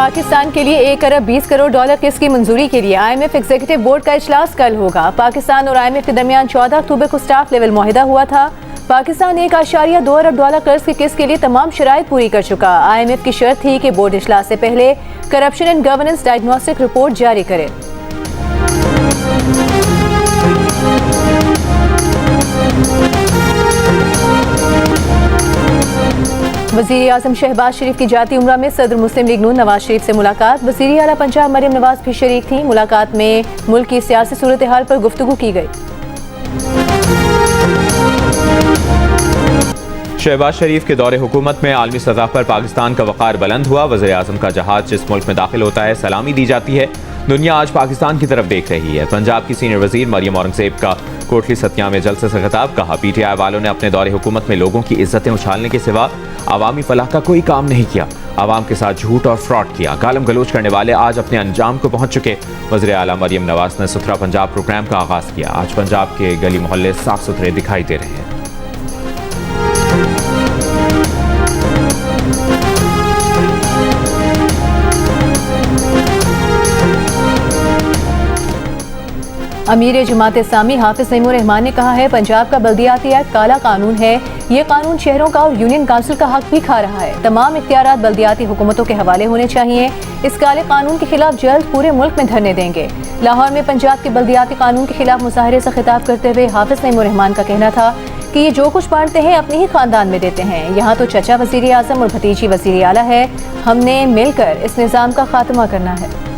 पाकिस्तान के लिए 1 अरब 20 करोड़ डॉलर किस्त की मंजूरी के लिए IMF एग्जीक्यूटिव बोर्ड का इजलास कल होगा। पाकिस्तान और IMF के दरमियान 14 अक्टूबर को स्टाफ लेवल मुआहिदा हुआ था। पाकिस्तान 1.2 अरब डॉलर कर्ज की किस्त के लिए तमाम शराइत पूरी कर चुका। IMF की शर्त थी कि बोर्ड इजलास से पहले corruption and governance diagnostic report जारी करे। वज़ीर आज़म शहबाज शरीफ की जाती उम्रा में सदर मुस्लिम लीग नून नवाज शरीफ से मुलाकात। वज़ीर आला पंजाब मरियम नवाज भी शरीक थी। मुलाकात में मुल्क की सियासी सूरत हाल पर गुफ्तगू की गई। शहबाज शरीफ के दौरे हुकूमत में आलमी सतह पर पाकिस्तान का वक़ार बुलंद हुआ। वज़ीर आज़म का जहाज जिस मुल्क में दाखिल होता है सलामी दी जाती है। दुनिया आज पाकिस्तान की तरफ देख रही है। पंजाब की सीनियर वज़ीर मरियम औरंगज़ेब का कोटली सत्या में जलसे से खिताब। कहा, PTI वालों ने अपने दौरे हुकूमत में लोगों की इज्जतें उछालने के सिवा आवामी फलाह का कोई काम नहीं किया। आवाम के साथ झूठ और फ्रॉड किया। गालम गलोच करने वाले आज अपने अंजाम को पहुंच चुके। वज़ीर आला मरियम नवाज ने सुथरा पंजाब प्रोग्राम का आगाज़ किया। आज पंजाब के गली मोहल्ले साफ सुथरे दिखाई दे रहे हैं। अमीर जमात इस्लामी हाफिज नईमुर रहमान ने कहा है, पंजाब का बल्दियाती एक्ट काला कानून है। ये कानून शहरों का और यूनियन काउंसिल का हक भी खा रहा है। तमाम इख्तियारात बल्दियाती हुकूमतों के हवाले होने चाहिए। इस काले कानून के खिलाफ जल्द पूरे मुल्क में धरने देंगे। लाहौर में पंजाब के बल्दियाती कानून के खिलाफ मुजाहरे से खिताब करते हुए हाफिज नईमुर रहमान का कहना था कि ये जो कुछ बांटते हैं अपने ही खानदान में देते हैं। यहाँ तो चचा वज़ीर आज़म और भतीजी वज़ीर आला है। हमने मिलकर इस निज़ाम का खात्मा करना है।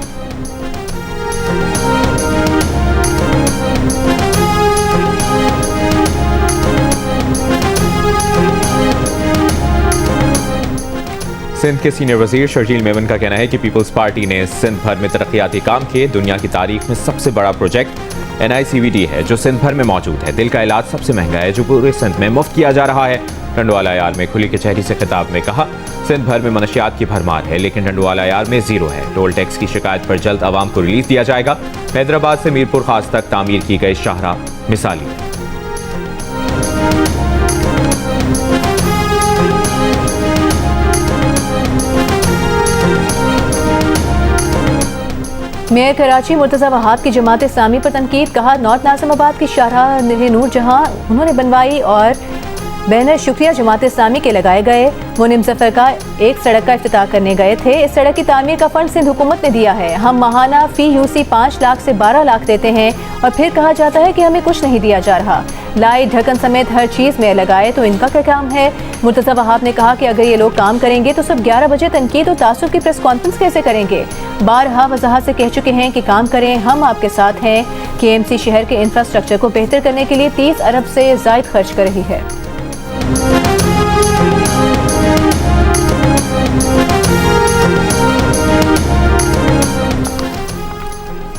सिंध के सीनियर वजीर शर्जील मेमन का कहना है कि पीपल्स पार्टी ने सिंध भर में तरक्याती काम किए। दुनिया की तारीख में सबसे बड़ा प्रोजेक्ट NICVD है जो सिंध भर में मौजूद है। दिल का इलाज सबसे महंगा है जो पूरे सिंध में मुफ्त किया जा रहा है। टंडवाला यार में खुली कचहरी से खिताब में कहा, सिंध भर में मनशियात की भरमार है लेकिन टंडवाला यार में जीरो है। टोल टैक्स की शिकायत पर जल्द आवाम को रिलीज दिया जाएगा। हैदराबाद से मीरपुर खास तक तामीर की गई शाहराह मिसाली है। मेयर कराची मुर्तज़ा वहाब की जमात इस्लामी पर तनकीद। कहा, नॉर्थ नाज़िमाबाद की शाहराह नूर जहां उन्होंने बनवाई और बैनर शुक्रिया जमात इस्लामी के लगाए गए। मुनीम जफर का एक सड़क का इफ्तिताह करने गए थे। इस सड़क की तामीर का फंड सिंध हुकूमत ने दिया है। हम माहाना फी यूसी 5 लाख से 12 लाख देते हैं और फिर कहा जाता है कि हमें कुछ नहीं दिया जा रहा। लाइट ढक्कन समेत हर चीज़ में लगाए तो इनका क्या काम है। मुर्तज़ा वहाब ने कहा कि अगर ये लोग काम करेंगे तो सब 11 बजे तनकीद और तासुब की प्रेस कॉन्फ्रेंस कैसे करेंगे। बारहा वजाहत से कह चुके हैं कि काम करें, हम आपके साथ हैं। KMC शहर के इंफ्रास्ट्रक्चर को बेहतर करने के लिए 30 अरब से ज़ायद खर्च कर रही है।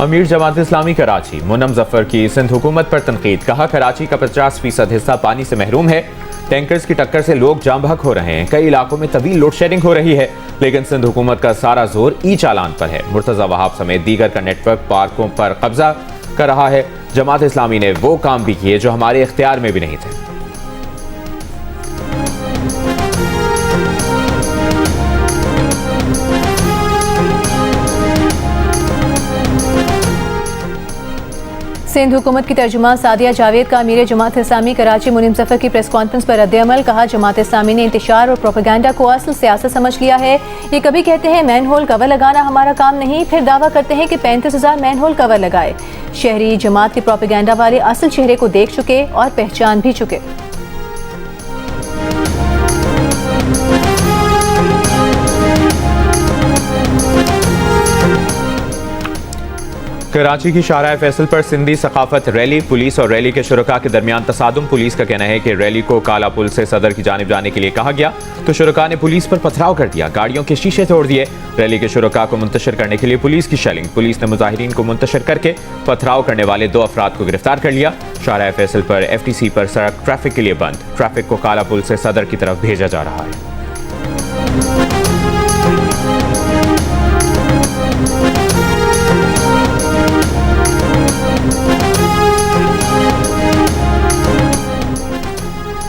अमीर जमात इस्लामी कराची मुनम जफर की सिंध हुकूमत पर तनकीद। कहा, कराची का 50% हिस्सा पानी से महरूम है। टैंकर्स की टक्कर से लोग जाम बहक हो रहे हैं। कई इलाकों में तवील लोड शेडिंग हो रही है लेकिन सिंध हुकूमत का सारा जोर ई चालान पर है। मुर्तज़ा वहाब समेत दीगर का नेटवर्क पार्कों पर कब्जा कर रहा है। जमात इस्लामी ने वो काम भी किए जो हमारे इख्तियार में भी नहीं थे। सिंध हुकूमत की तर्जुमान सादिया जावेद का अमीर जमात इस्लामी कराची मुनीम जफर की प्रेस कॉन्फ्रेंस पर रद्द-ए-अमल। कहा, जमात इस्लामी ने इंतशार और प्रोपेगेंडा को असल सियासत समझ लिया है। ये कभी कहते हैं मैन होल कवर लगाना हमारा काम नहीं, फिर दावा करते हैं कि 35,000 मैन होल कवर लगाए। शहरी जमात के प्रोपेगेंडा वाले असल चेहरे को देख चुके और पहचान भी चुके। कराची की शाहराह फैसल पर सिंधी सकाफत रैली। पुलिस और रैली के शुरका के दरमियान तसादुम। पुलिस का कहना है कि रैली को काला पुल से सदर की जानिब जाने के लिए कहा गया तो शुरका ने पुलिस पर पथराव कर दिया, गाड़ियों के शीशे तोड़ दिए। रैली के शुरका को मुंतशिर करने के लिए पुलिस की शेलिंग। पुलिस ने मुजाहिरीन को मुंतशिर करके पथराव करने वाले 2 अफराद को गिरफ्तार कर लिया। शाहराह फैसल पर FTC पर सड़क ट्रैफिक के लिए बंद। ट्रैफिक को काला पुल से सदर की तरफ भेजा जा रहा है।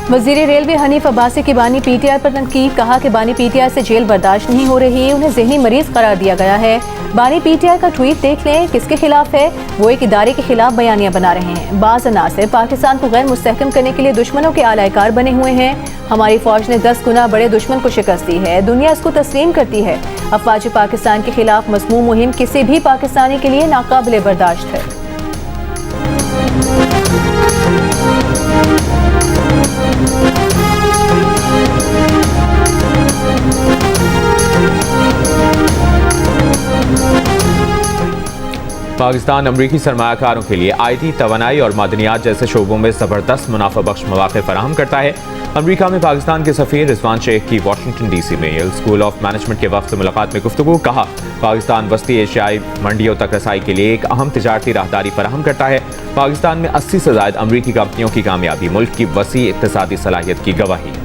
वजीर रेलवे हनीफ अब्बासी की बानी पीटीआई पर तनकीद, कहा कि बानी पीटीआई से जेल बर्दाश्त नहीं हो रही, उन्हें जहनी मरीज करार दिया गया है। बानी पीटीआई का ट्वीट देख लें, किसके खिलाफ है? वो एक इदारे के खिलाफ बयानियां बना रहे हैं। बाज़ अनासिर पाकिस्तान को गैर मुस्तहकम करने के लिए दुश्मनों के आलायकार बने हुए हैं। हमारी फौज ने 10 गुना बड़े दुश्मन को शिकस्त दी है, दुनिया इसको तस्लीम करती है। अफवाज पाकिस्तान के खिलाफ मज़मूम मुहिम किसी भी पाकिस्तानी के लिए नाकाबिले बर्दाश्त है। पाकिस्तान अमरीकी सरमायाकारों के लिए IT, तवानाई और मादनियात जैसे शोबों में ज़बरदस्त मुनाफा बख्श मौक़े फराहम करता है। अमरीका में पाकिस्तान के सफ़ीर रिजवान शेख की वाशिंगटन DC में येल स्कूल ऑफ मैनेजमेंट के वक्त मुलाकात में गुफ्तगू, कहा पाकिस्तान वस्ती एशियाई मंडियों तक रसाई के लिए एक अहम तिजारती राहदारी फराहम करता है। पाकिस्तान में 80 से ज़ायद अमरीकी कंपनियों की कामयाबी मुल्क की वसी इक़्तिसादी सलाहियत की गवाही है।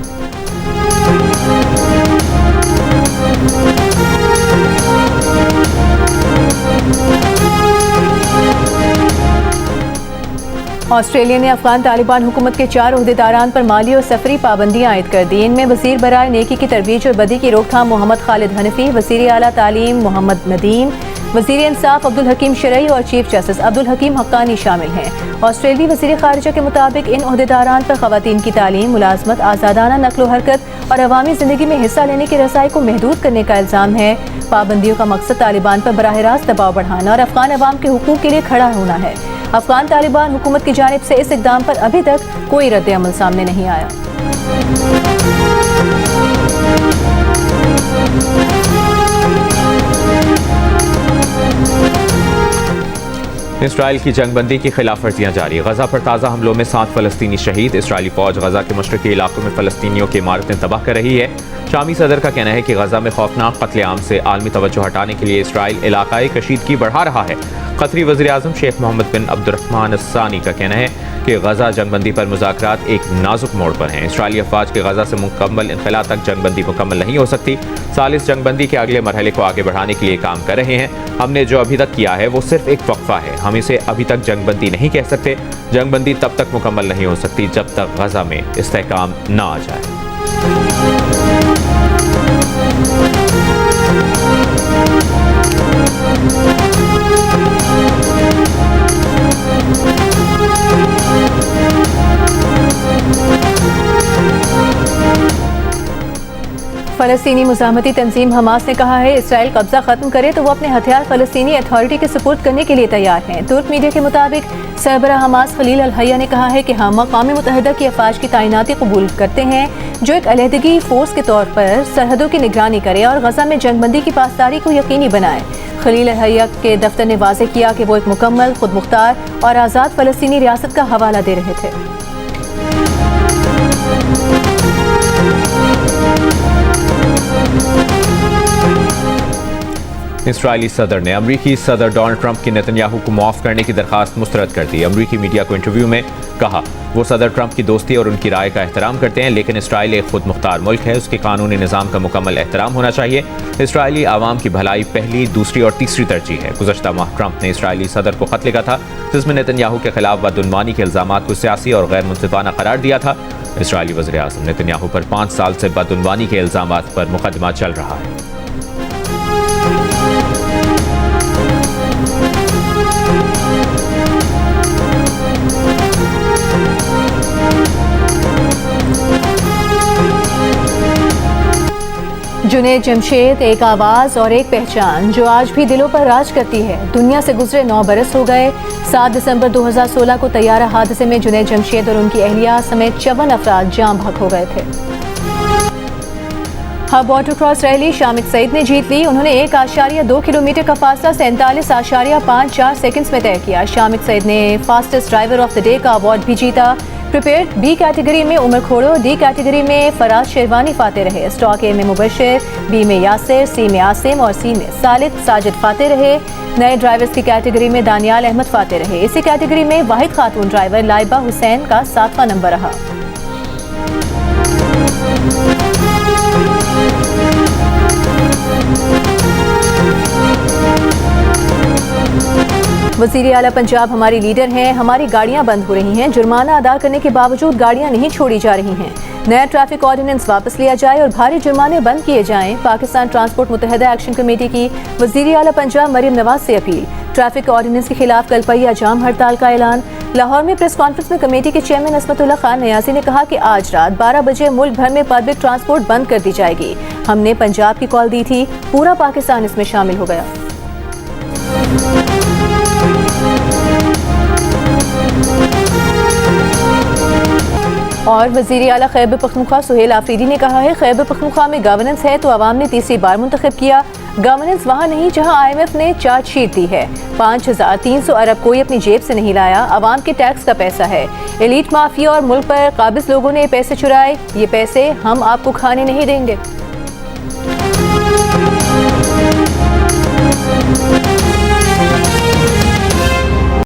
ऑस्ट्रेलिया ने अफगान तालिबान हुकूमत के 4 ओहदेदारान पर माली और सफरी पाबंदियां आयद कर दी। इनमें वज़ीर बराए नेकी की तरबीज और बदी की रोकथाम मोहम्मद खालिद हनफी, वज़ीर आला तालीम मोहम्मद नदीम, वज़ीर इंसाफ अब्दुल हकीम शरई और चीफ जस्टिस अब्दुल हकीम हक्कानी शामिल हैं। ऑस्ट्रेलियाई वज़ीर ख़ारिजा के मुताबिक इन ओहदेदारान पर ख़वातीन की तालीम, मुलाजमत, आज़ादाना नक्लो हरकत और अवामी ज़िंदगी में हिस्सा लेने की रसाई को महदूद करने का इल्ज़ाम है। पाबंदियों का मकसद तालिबान पर बराह रास्त दबाव बढ़ाना और अफगान अवाम के हुकूक के लिए खड़ा होना है। अफगान तालिबान हुकूमत की जानिब से इस इक़दाम पर अभी तक कोई रद्द अमल सामने नहीं आया। इसराइल की जंगबंदी की खिलाफ वर्जियाँ जारी। गजा पर ताज़ा हमलों में 7 फ़लस्तीनी शहीद। इसराइली फ़ौज गजा के मशरक़ी इलाकों में फ़लस्तीनियों की इमारतें तबाह कर रही है। शामी सदर का कहना है कि गजा में खौफनाक कत्लेआम से आलमी तवज्जो हटाने के लिए इसराइल इलाकाई कशीदगी बढ़ा रहा है। कतरी वज़ीर आज़म शेख मोहम्मद बिन अब्दुर्रहमान अस्सानी का कहना है कि गजा जंगबंदी पर मुज़ाकरात एक नाजुक मोड़ पर हैं। इसराइली अफवाज के गजा से मुकम्मल इनखला तक जंगबंदी मुकम्मल नहीं हो सकती। सालिस जंगबंदी के अगले मरहले को आगे बढ़ाने के लिए काम कर रहे हैं। हमने जो अभी तक किया है वो सिर्फ एक वक्फा है। हम इसे अभी तक जंगबंदी नहीं कह सकते। जंगबंदी तब तक मुकम्मल नहीं हो सकती जब तक गजा में इस्तेहकाम ना आ जाए। फ़लस्तीनी मुज़ाहमती तंजीम हमास ने कहा है इसराइल कब्जा खत्म करे तो वो अपने हथियार फ़लस्तीनी अथॉरिटी के सुपुर्द करने के लिए तैयार हैं। तुर्क मीडिया के मुताबिक सरबरा हमास खलील अल हैया ने कहा है कि हम अक़वाम मुत्तहिदा की अफवाज की तैनाती कबूल करते हैं जो एक अलहदगी फ़ोर्स के तौर पर सरहदों की निगरानी करे और गजा में जंगबंदी की पासदारी को यकीनी बनाए। खलील अल हैया के दफ्तर ने वाज़ेह किया कि वो एक मुकम्मल, खुद मुख्तार और आज़ाद फ़लस्तीनी रियासत का हवाला दे रहे थे। इसराइली सदर ने अमरीकी सदर डोनाल्ड ट्रंप की नेतन्याहू को मुआफ़ करने की दरखास्त मुस्तरद कर दी। अमरीकी मीडिया को इंटरव्यू में कहा वो सदर ट्रंप की दोस्ती और उनकी राय का एहतराम करते हैं, लेकिन इसराइल एक खुद मुख्तार मुल्क है, उसके कानूनी निज़ाम का मुकम्मल एहतराम होना चाहिए। इसराइली आवाम की भलाई पहली, दूसरी और तीसरी तरजीह है। गुज़श्ता माह ट्रंप ने इसराइली सदर को खत लिखा था जिसमें नेतन्याहू के खिलाफ बदउनवानी के इल्ज़ामात को सियासी और गैर मुनसिफाना करार दिया था। इसराइली वज़ीर आज़म नेतन्याहू पर 5 साल से बदउनवानी के इल्ज़ामात पर मुकदमा चल रहा है। जुनैद जमशेद, एक आवाज़ और एक पहचान जो आज भी दिलों पर राज करती है। दुनिया से गुजरे 9 बरस हो गए। 7 दिसंबर 2016 को तैयारा हादसे में जुनैद जमशेद और उनकी अहलिया समेत 54 अफराद जाँ बहक हो गए थे। हब ऑटोक्रॉस रैली शामिद सईद ने जीत ली। उन्होंने 1.2 किलोमीटर का फासला 47.54 सेकंड्स में तय किया। शामिद सईद ने fastest driver of the day का अवार्ड भी जीता। प्रिपेयर्ड बी कैटेगरी में उमर खोड़ो, डी कैटेगरी में फराज शेरवानी फाते रहे। स्टॉक ए में मुबशिर, बी में यासिर, सी में आसिम और सी में साजिद फाते रहे। नए ड्राइवर्स की कैटेगरी में दानियाल अहमद फाते रहे। इसी कैटेगरी में वाहिद खातून ड्राइवर लाइबा हुसैन का 7वां नंबर रहा। वज़ीर आला पंजाब हमारी लीडर हैं, हमारी गाड़ियां बंद हो रही हैं, जुर्माना अदा करने के बावजूद गाड़ियां नहीं छोड़ी जा रही हैं। नया ट्रैफिक ऑर्डिनेंस वापस लिया जाए और भारी जुर्माने बंद किए जाएं। पाकिस्तान ट्रांसपोर्ट मुत्तहिदा एक्शन कमेटी की वज़ीर आला पंजाब मरियम नवाज से अपील। ट्रैफिक ऑर्डिनेंस के खिलाफ कल पहिया जाम हड़ताल का ऐलान। लाहौर में प्रेस कॉन्फ्रेंस में कमेटी के चेयरमैन असमतुल्लाह खान नियाज़ी ने कहा कि आज रात 12 बजे मुल्क भर में पब्लिक ट्रांसपोर्ट बंद कर दी जाएगी। हमने पंजाब की कॉल दी थी, पूरा पाकिस्तान इसमें शामिल हो गया। और वज़ीर आला खैबर पख्तूनख्वा सुहेल आफरीदी ने कहा है, खैबर पख्तूनख्वा में गवर्नेंस है तो अवाम ने तीसरी बार मुंतखब किया। गवर्नेंस वहाँ नहीं जहाँ IMF ने चार्जशीट दी है। 5300 अरब कोई अपनी जेब से नहीं लाया, अवाम के टैक्स का पैसा है। एलीट माफिया और मुल्क पर काबिज लोगों ने पैसे चुराए, ये पैसे हम आपको खाने नहीं देंगे।